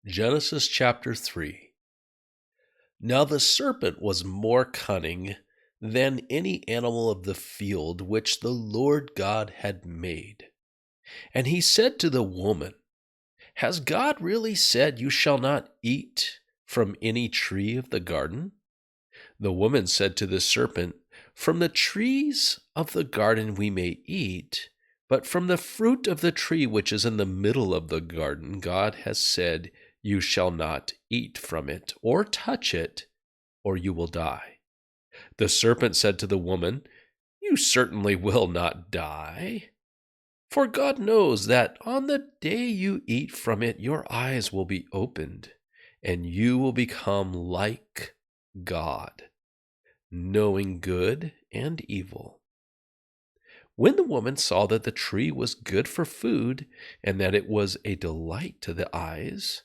Genesis chapter 3. Now the serpent was more cunning than any animal of the field which the Lord God had made. And he said to the woman, Has God really said, You shall not eat from any tree of the garden? The woman said to the serpent, From the trees of the garden we may eat, but from the fruit of the tree which is in the middle of the garden, God has said, You shall not eat from it or touch it, or you will die. The serpent said to the woman, You certainly will not die. For God knows that on the day you eat from it, your eyes will be opened, and you will become like God, knowing good and evil. When the woman saw that the tree was good for food, and that it was a delight to the eyes,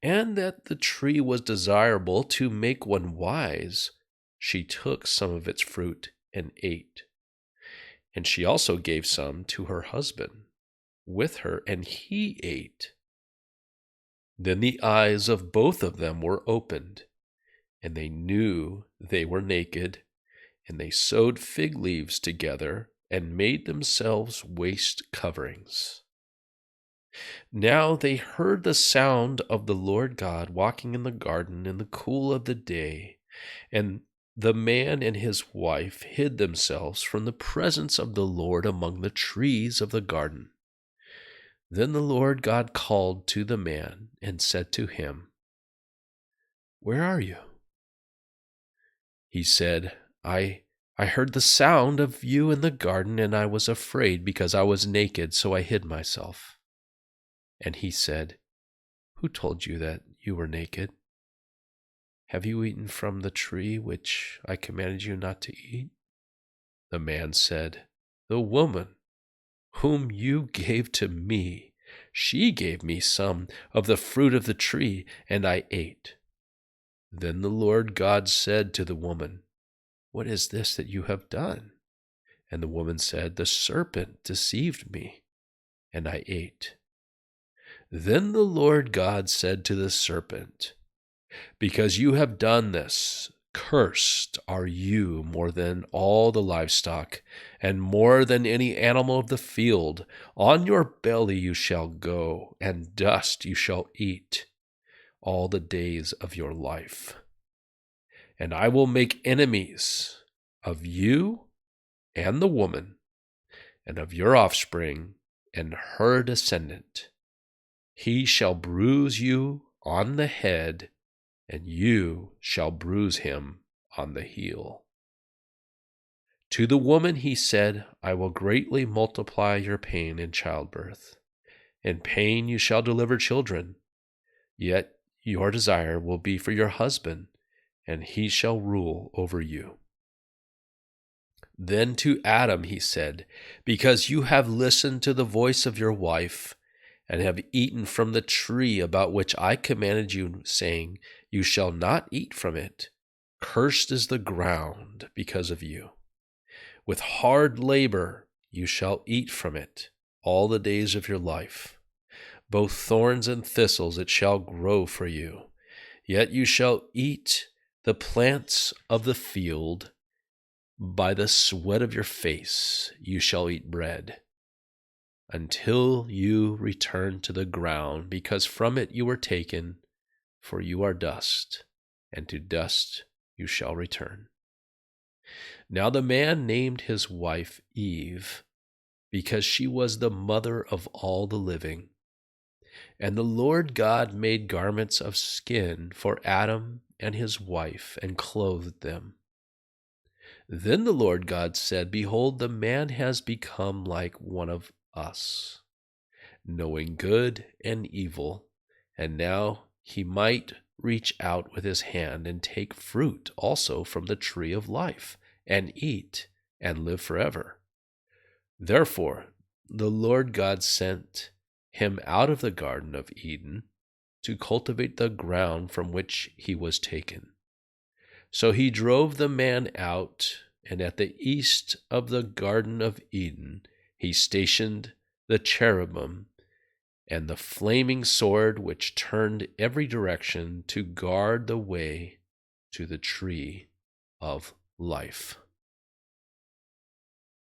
and that the tree was desirable to make one wise, she took some of its fruit and ate. And she also gave some to her husband with her, and he ate. Then the eyes of both of them were opened, and they knew they were naked, and they sewed fig leaves together and made themselves waist coverings. Now they heard the sound of the Lord God walking in the garden in the cool of the day, and the man and his wife hid themselves from the presence of the Lord among the trees of the garden. Then the Lord God called to the man and said to him, Where are you? He said, I heard the sound of you in the garden, and I was afraid because I was naked, so I hid myself. And he said, Who told you that you were naked? Have you eaten from the tree which I commanded you not to eat? The man said, The woman whom you gave to me, she gave me some of the fruit of the tree, and I ate. Then the Lord God said to the woman, What is this that you have done? And the woman said, The serpent deceived me, and I ate. Then the Lord God said to the serpent, Because you have done this, cursed are you more than all the livestock, and more than any animal of the field. On your belly you shall go, and dust you shall eat all the days of your life. And I will make enemies of you and the woman, and of your offspring and her descendant. He shall bruise you on the head, and you shall bruise him on the heel. To the woman he said, I will greatly multiply your pain in childbirth. In pain you shall deliver children, yet your desire will be for your husband, and he shall rule over you. Then to Adam he said, Because you have listened to the voice of your wife, and have eaten from the tree about which I commanded you, saying, You shall not eat from it. Cursed is the ground because of you. With hard labor you shall eat from it all the days of your life. Both thorns and thistles it shall grow for you. Yet you shall eat the plants of the field. By the sweat of your face you shall eat bread, until you return to the ground, because from it you were taken, for you are dust, and to dust you shall return. Now the man named his wife Eve, because she was the mother of all the living. And the Lord God made garments of skin for Adam and his wife, and clothed them. Then the Lord God said, Behold, the man has become like one of us, knowing good and evil, and now he might reach out with his hand and take fruit also from the tree of life, and eat, and live forever. Therefore the Lord God sent him out of the Garden of Eden to cultivate the ground from which he was taken. So he drove the man out, and at the east of the Garden of Eden he stationed the cherubim and the flaming sword which turned every direction to guard the way to the tree of life.